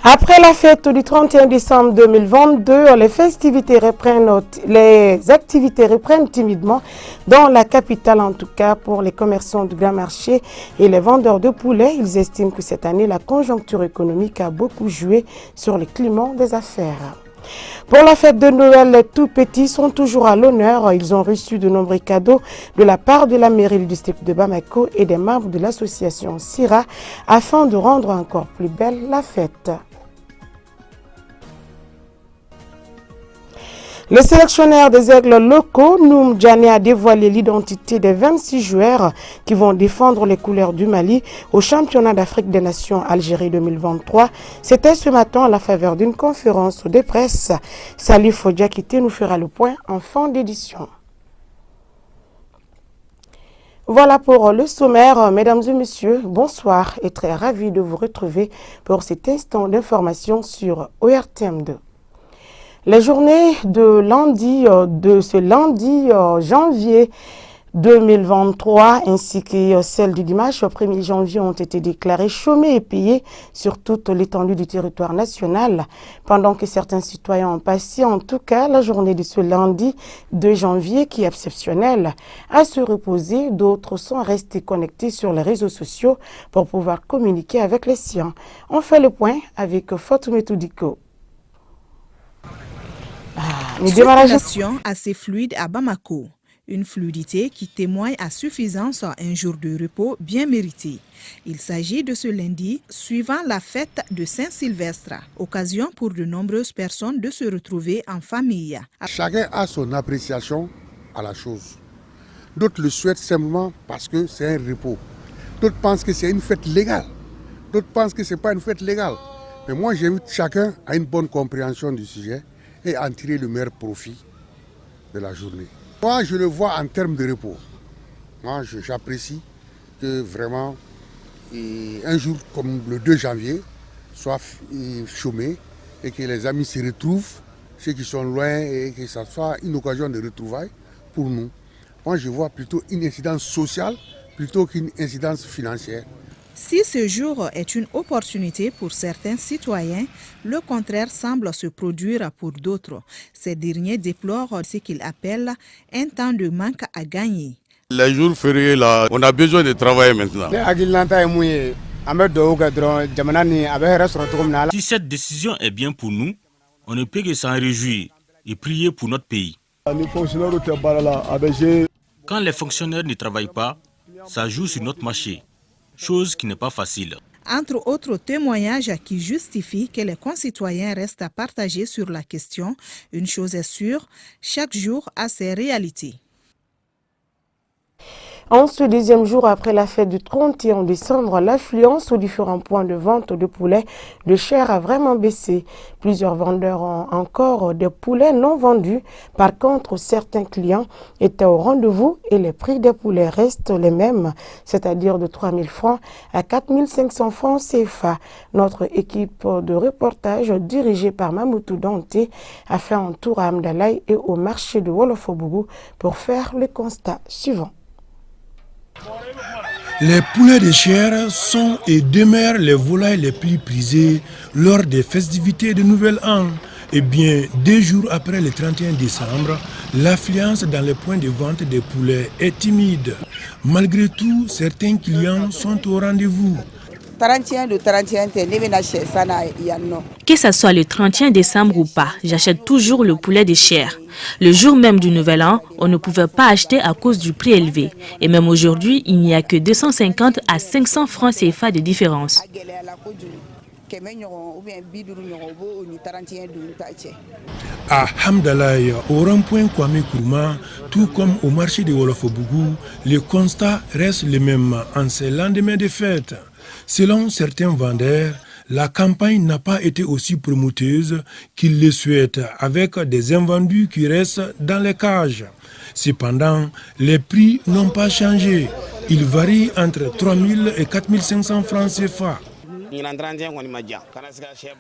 Après la fête du 31 décembre 2022, les activités reprennent timidement dans la capitale, en tout cas pour les commerçants du grand marché et les vendeurs de poulets. Ils estiment que cette année, la conjoncture économique a beaucoup joué sur le climat des affaires. Pour la fête de Noël, les tout petits sont toujours à l'honneur. Ils ont reçu de nombreux cadeaux de la part de la mairie du district de Bamako et des membres de l'association Sira afin de rendre encore plus belle la fête. Le sélectionneur des aigles locaux, Noum Djane, a dévoilé l'identité des 26 joueurs qui vont défendre les couleurs du Mali au championnat d'Afrique des Nations Algérie 2023. C'était ce matin à la faveur d'une conférence de presse. Salif Diakité nous fera le point en fin d'édition. Voilà pour le sommaire. Mesdames et messieurs, bonsoir et très ravi de vous retrouver pour cet instant d'information sur ORTM2. Les journées de ce lundi janvier 2023 ainsi que celles du dimanche 1er janvier ont été déclarées chômées et payées sur toute l'étendue du territoire national. Pendant que certains citoyens ont passé en tout cas la journée de ce lundi 2 janvier qui est exceptionnelle à se reposer, d'autres sont restés connectés sur les réseaux sociaux pour pouvoir communiquer avec les siens. On fait le point avec Fatoumata Diko. Circulation assez fluide à Bamako. Une fluidité qui témoigne à suffisance un jour de repos bien mérité. Il s'agit de ce lundi suivant la fête de Saint-Sylvestre, occasion pour de nombreuses personnes de se retrouver en famille. Chacun a son appréciation à la chose. D'autres le souhaitent simplement parce que c'est un repos. D'autres pensent que c'est une fête légale. D'autres pensent que ce n'est pas une fête légale. Mais moi j'invite chacun à une bonne compréhension du sujet et en tirer le meilleur profit de la journée. Moi, je le vois en termes de repos. Moi, j'apprécie que vraiment, un jour comme le 2 janvier, soit chômé et que les amis se retrouvent, ceux qui sont loin, et que ça soit une occasion de retrouvailles pour nous. Moi, je vois plutôt une incidence sociale plutôt qu'une incidence financière. Si ce jour est une opportunité pour certains citoyens, le contraire semble se produire pour d'autres. Ces derniers déplorent ce qu'ils appellent un temps de manque à gagner. Les jours fériés, là, on a besoin de travailler maintenant. Si cette décision est bien pour nous, on ne peut que s'en réjouir et prier pour notre pays. Quand les fonctionnaires ne travaillent pas, ça joue sur notre marché. Chose qui n'est pas facile. Entre autres témoignages qui justifient que les concitoyens restent à partager sur la question, une chose est sûre, chaque jour a ses réalités. En ce 10e jour après la fête du 31 décembre, l'affluence aux différents points de vente de poulets de chair a vraiment baissé. Plusieurs vendeurs ont encore des poulets non vendus. Par contre, certains clients étaient au rendez-vous et les prix des poulets restent les mêmes, c'est-à-dire de 3 000 francs à 4 500 francs CFA. Notre équipe de reportage dirigée par Mamoutou Dante a fait un tour à Amdalaï et au marché de Wolofobougou pour faire le constat suivant. Les poulets de chair sont et demeurent les volailles les plus prisées lors des festivités de Nouvel An. Et bien, 2 jours après le 31 décembre, l'affluence dans les points de vente des poulets est timide. Malgré tout, certains clients sont au rendez-vous. Que ce soit le 31 décembre ou pas, j'achète toujours le poulet de chair. Le jour même du Nouvel An, on ne pouvait pas acheter à cause du prix élevé. Et même aujourd'hui, il n'y a que 250 à 500 francs CFA de différence. À Hamdalaï, au rond-point Kwame Nkrumah, tout comme au marché de Wolofobougou, le constat reste le même en ces lendemains de fête. Selon certains vendeurs, la campagne n'a pas été aussi promoteuse qu'ils le souhaitent, avec des invendus qui restent dans les cages. Cependant, les prix n'ont pas changé. Ils varient entre 3 000 et 4 500 francs CFA.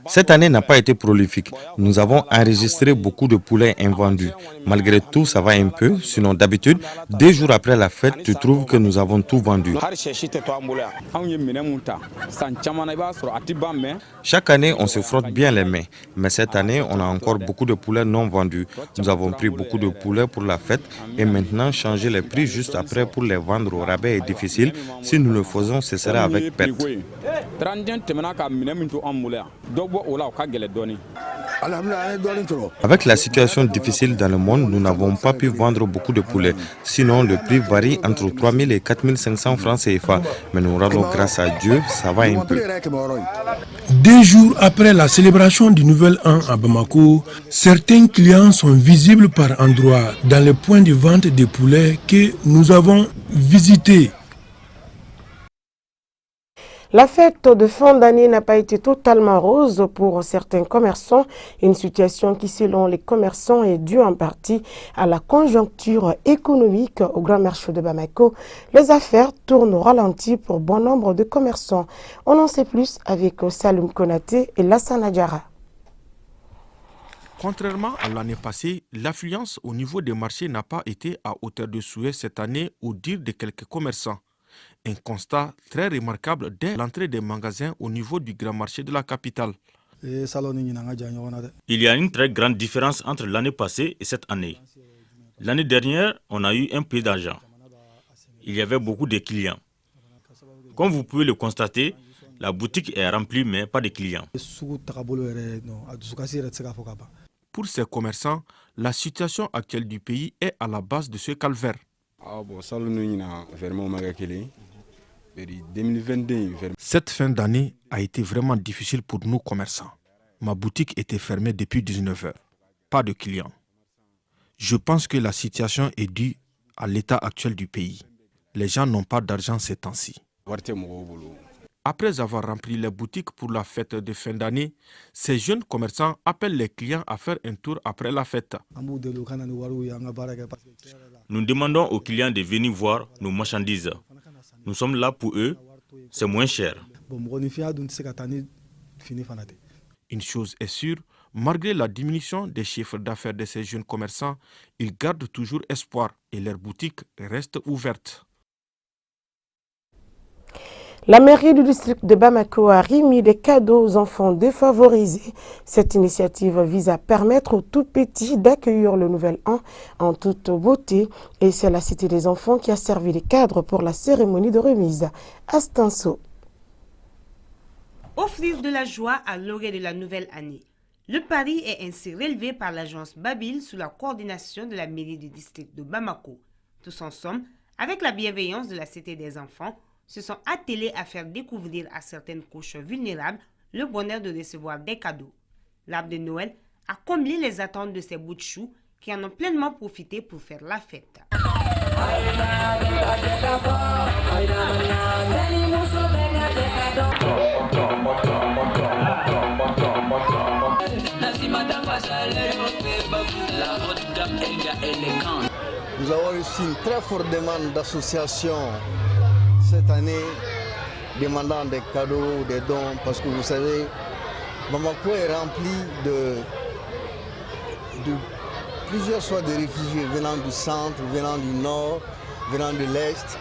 Cette année n'a pas été prolifique. Nous avons enregistré beaucoup de poulets invendus. Malgré tout, ça va un peu. Sinon, d'habitude, 2 jours après la fête, tu trouves que nous avons tout vendu. Chaque année, on se frotte bien les mains. Mais cette année, on a encore beaucoup de poulets non vendus. Nous avons pris beaucoup de poulets pour la fête et maintenant, changer les prix juste après pour les vendre au rabais est difficile. Si nous le faisons, ce sera avec perte. Avec la situation difficile dans le monde, nous n'avons pas pu vendre beaucoup de poulets. Sinon, le prix varie entre 3 000 et 4 500 francs CFA. Mais nous rendons grâce à Dieu, ça va un peu. 2 jours après la célébration du Nouvel An à Bamako, certains clients sont visibles par endroits dans les points de vente des poulets que nous avons visités. La fête de fin d'année n'a pas été totalement rose pour certains commerçants, une situation qui, selon les commerçants, est due en partie à la conjoncture économique au grand marché de Bamako. Les affaires tournent au ralenti pour bon nombre de commerçants. On en sait plus avec Saloum Konaté et Lassana Diarra. Contrairement à l'année passée, l'affluence au niveau des marchés n'a pas été à hauteur de souhait cette année au dire de quelques commerçants. Un constat très remarquable dès l'entrée des magasins au niveau du grand marché de la capitale. Il y a une très grande différence entre l'année passée et cette année. L'année dernière, on a eu un peu d'argent. Il y avait beaucoup de clients. Comme vous pouvez le constater, la boutique est remplie mais pas de clients. Pour ces commerçants, la situation actuelle du pays est à la base de ce calvaire. Cette fin d'année a été vraiment difficile pour nous commerçants. Ma boutique était fermée depuis 19 h. Pas de clients. Je pense que la situation est due à l'état actuel du pays. Les gens n'ont pas d'argent ces temps-ci. Après avoir rempli les boutiques pour la fête de fin d'année, ces jeunes commerçants appellent les clients à faire un tour après la fête. Nous demandons aux clients de venir voir nos marchandises. Nous sommes là pour eux, c'est moins cher. Une chose est sûre, malgré la diminution des chiffres d'affaires de ces jeunes commerçants, ils gardent toujours espoir et leurs boutiques restent ouvertes. La mairie du district de Bamako a remis des cadeaux aux enfants défavorisés. Cette initiative vise à permettre aux tout-petits d'accueillir le nouvel an en toute beauté. Et c'est la Cité des enfants qui a servi de cadre pour la cérémonie de remise. Astanso. Offrir de la joie à l'orée de la nouvelle année. Le pari est ainsi relevé par l'agence Babil sous la coordination de la mairie du district de Bamako. Tous ensemble, avec la bienveillance de la Cité des enfants, se sont attelés à faire découvrir à certaines couches vulnérables le bonheur de recevoir des cadeaux. L'arbre de Noël a comblé les attentes de ces bouts de choux qui en ont pleinement profité pour faire la fête. Nous avons reçu une très forte demande d'associations cette année demandant des cadeaux, des dons, parce que vous savez, Bamako est rempli de plusieurs sortes de réfugiés venant du centre, venant du nord, venant de l'est.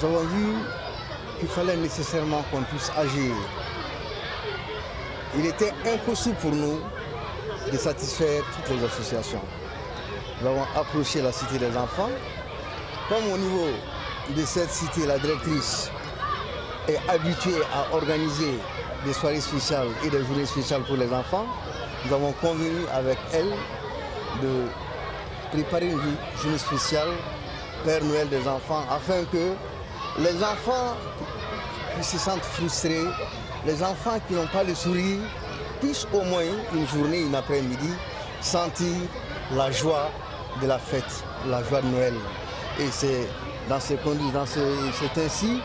Nous avons vu qu'il fallait nécessairement qu'on puisse agir. Il était impossible pour nous de satisfaire toutes les associations. Nous avons approché la Cité des enfants, comme au niveau de cette cité, la directrice est habituée à organiser des soirées spéciales et des journées spéciales pour les enfants. Nous avons convenu avec elle de préparer une journée spéciale Père Noël des enfants afin que les enfants qui se sentent frustrés, les enfants qui n'ont pas le sourire, puissent au moins une journée, une après-midi, sentir la joie de la fête, la joie de Noël. Et c'est c'est ainsi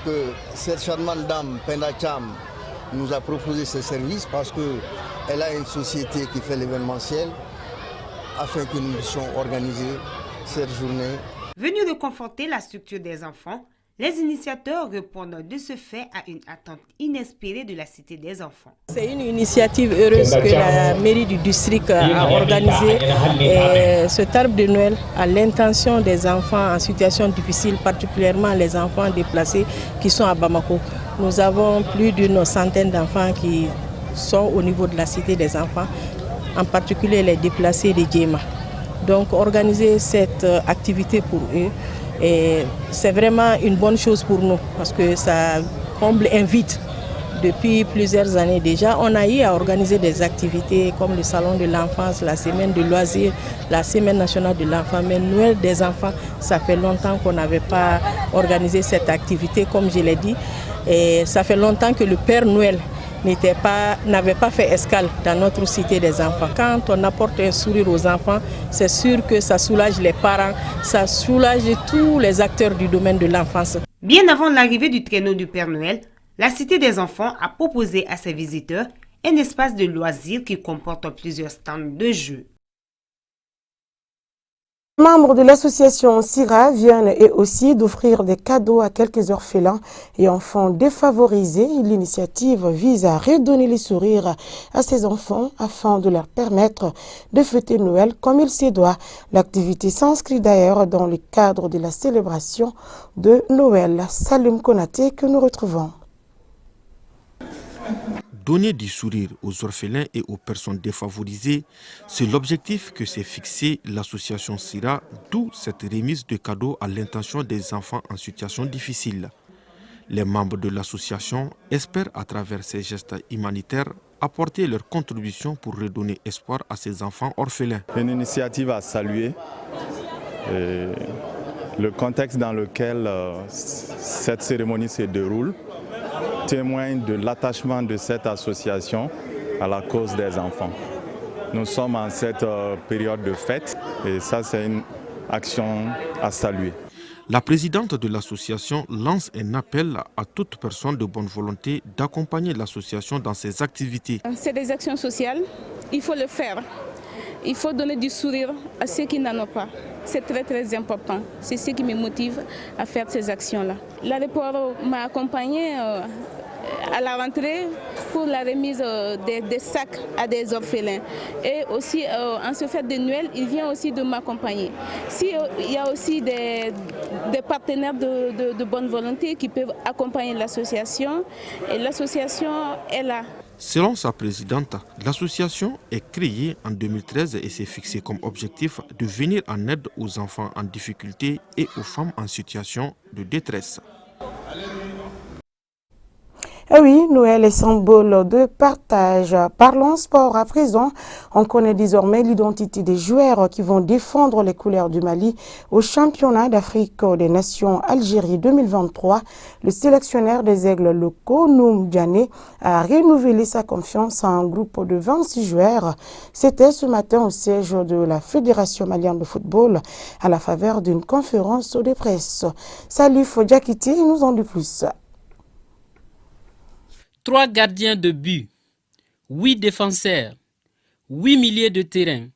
que cette charmante dame, Penda Cham, nous a proposé ce service parce qu'elle a une société qui fait l'événementiel afin que nous puissions organiser cette journée. Venus de conforter la structure des enfants, Les initiateurs répondent de ce fait à une attente inespérée de la Cité des enfants. C'est une initiative heureuse que la mairie du district a organisée. Cet arbre de Noël à l'intention des enfants en situation difficile, particulièrement les enfants déplacés qui sont à Bamako. Nous avons plus d'une centaine d'enfants qui sont au niveau de la Cité des enfants, en particulier les déplacés de Djema. Donc organiser cette activité pour eux, c'est vraiment une bonne chose pour nous parce que ça comble un vide. Depuis plusieurs années déjà, on a eu à organiser des activités comme le salon de l'enfance, la semaine de loisirs, la semaine nationale de l'enfant. Mais Noël des enfants, ça fait longtemps qu'on n'avait pas organisé cette activité, comme je l'ai dit. Et ça fait longtemps que le Père Noël n'avait pas fait escale dans notre Cité des enfants. Quand on apporte un sourire aux enfants, c'est sûr que ça soulage les parents, ça soulage tous les acteurs du domaine de l'enfance. Bien avant l'arrivée du traîneau du Père Noël, la Cité des enfants a proposé à ses visiteurs un espace de loisirs qui comporte plusieurs stands de jeux. Les membres de l'association CIRA viennent eux aussi d'offrir des cadeaux à quelques orphelins et enfants défavorisés. L'initiative vise à redonner les sourires à ces enfants afin de leur permettre de fêter Noël comme il se doit. L'activité s'inscrit d'ailleurs dans le cadre de la célébration de Noël. Salim Konaté que nous retrouvons. Donner du sourire aux orphelins et aux personnes défavorisées, c'est l'objectif que s'est fixé l'association CIRA, d'où cette remise de cadeaux à l'intention des enfants en situation difficile. Les membres de l'association espèrent à travers ces gestes humanitaires apporter leur contribution pour redonner espoir à ces enfants orphelins. Une initiative à saluer. Le contexte dans lequel cette cérémonie se déroule témoigne de l'attachement de cette association à la cause des enfants. Nous sommes en cette période de fête et ça c'est une action à saluer. La présidente de l'association lance un appel à toute personne de bonne volonté d'accompagner l'association dans ses activités. C'est des actions sociales, il faut le faire. Il faut donner du sourire à ceux qui n'en ont pas. C'est très important. C'est ce qui me motive à faire ces actions-là. L'aéroport m'a accompagné à la rentrée pour la remise des sacs à des orphelins. Et aussi, en ce fait de Noël, il vient aussi de m'accompagner. Il y a aussi des partenaires de bonne volonté qui peuvent accompagner l'association. Et l'association est là. Selon sa présidente, l'association est créée en 2013 et s'est fixée comme objectif de venir en aide aux enfants en difficulté et aux femmes en situation de détresse. Eh oui, Noël est symbole de partage. Parlons sport à présent. On connaît désormais l'identité des joueurs qui vont défendre les couleurs du Mali au championnat d'Afrique des Nations Algérie 2023. Le sélectionneur des aigles locaux, Noum Diané, a renouvelé sa confiance à un groupe de 26 joueurs. C'était ce matin au siège de la Fédération malienne de football à la faveur d'une conférence de presse. Salif Diakité nous en dit plus. 3 gardiens de but, 8 défenseurs, 8 milieux de terrain,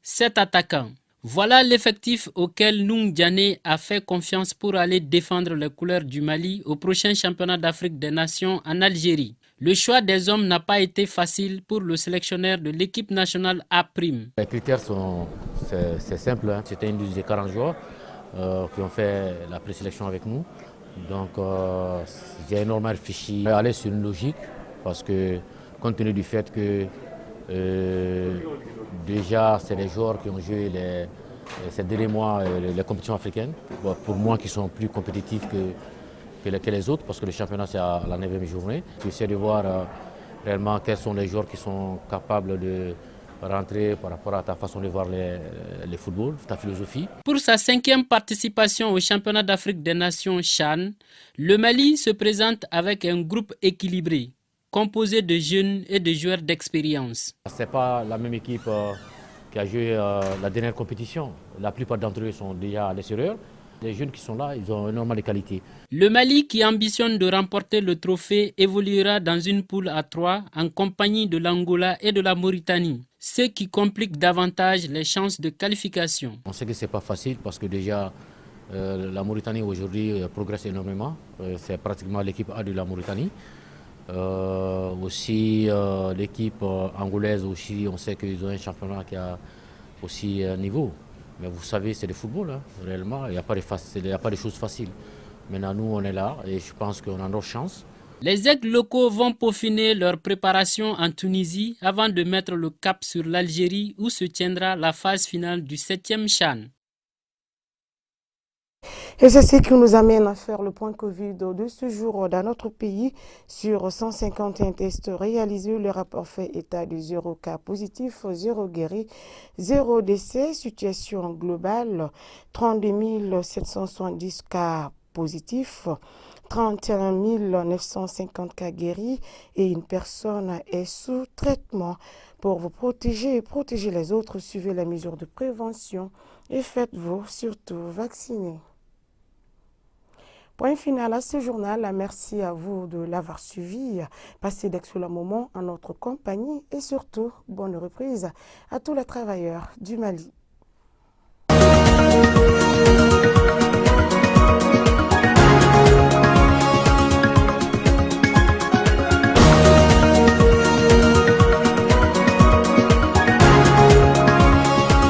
7 attaquants. Voilà l'effectif auquel Noum Diané a fait confiance pour aller défendre les couleurs du Mali au prochain championnat d'Afrique des Nations en Algérie. Le choix des hommes n'a pas été facile pour le sélectionneur de l'équipe nationale A'. Les critères c'est simple, hein. C'était une liste de 40 joueurs qui ont fait la présélection avec nous. Donc j'ai énormément réfléchi à aller sur une logique parce que compte tenu du fait que déjà c'est les joueurs qui ont joué ces derniers mois les compétitions africaines, pour moi qui sont plus compétitifs que les autres parce que le championnat c'est à la 9e journée. J'essaie de voir réellement quels sont les joueurs qui sont capables de rentrer par rapport à ta façon de voir le football, ta philosophie. Pour sa 5e participation au championnat d'Afrique des Nations CHAN, le Mali se présente avec un groupe équilibré, composé de jeunes et de joueurs d'expérience. Ce n'est pas la même équipe qui a joué la dernière compétition. La plupart d'entre eux sont déjà à l'extérieur. Les jeunes qui sont là, ils ont énormément de qualité. Le Mali, qui ambitionne de remporter le trophée, évoluera dans une poule à 3 en compagnie de l'Angola et de la Mauritanie, ce qui complique davantage les chances de qualification. On sait que ce n'est pas facile parce que déjà La Mauritanie aujourd'hui progresse énormément. C'est pratiquement l'équipe A de la Mauritanie. Aussi l'équipe angolaise aussi, on sait qu'ils ont un championnat qui a aussi un niveau. Mais vous savez, c'est le football, hein, réellement. Il n'y a pas de choses faciles. Maintenant, nous, on est là et je pense qu'on a nos chances. Les aigles locaux vont peaufiner leur préparation en Tunisie avant de mettre le cap sur l'Algérie où se tiendra la phase finale du 7e CHAN. Et c'est ce qui nous amène à faire le point Covid de ce jour dans notre pays. Sur 151 tests réalisés, le rapport fait état de 0 cas positifs, 0 guéris, 0 décès. Situation globale, 32 770 cas positifs, 31 950 cas guéris et une personne est sous traitement. Pour vous protéger et protéger les autres, suivez les mesures de prévention et faites-vous surtout vacciner. Point final à ce journal. Merci à vous de l'avoir suivi. Passez d'excellents moments en notre compagnie et surtout, bonne reprise à tous les travailleurs du Mali.